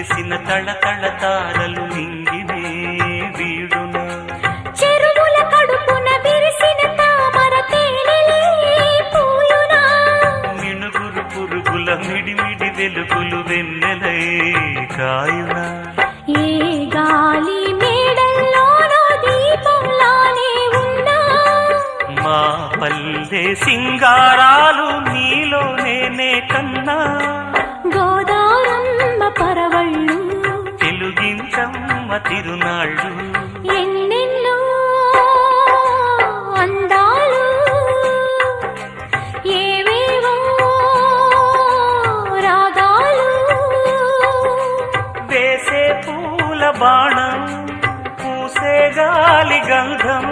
వెలిసిన తళతళ తారలు నింగినే వీడున చెరువుల కడుపున విరిసిన తామర తేనెలే పూయునా మినుగురు పురుగుల మిడిమిడి వెలుగులు వెన్నెలై కాయునా ఏ గాలి మేడల్లోనో దీపంలానే ఉన్నా మా పల్లె సింగారాలు నీలో నేనే కన్నా గోదారమ్మ పరవళ్ళు తెలుగించమ్మ తిరునాళ్ళు ఎన్నెన్నో అందాలు ఏవేవో రాగాలు వేసే పూల బాణం పూసే గాలి గంధం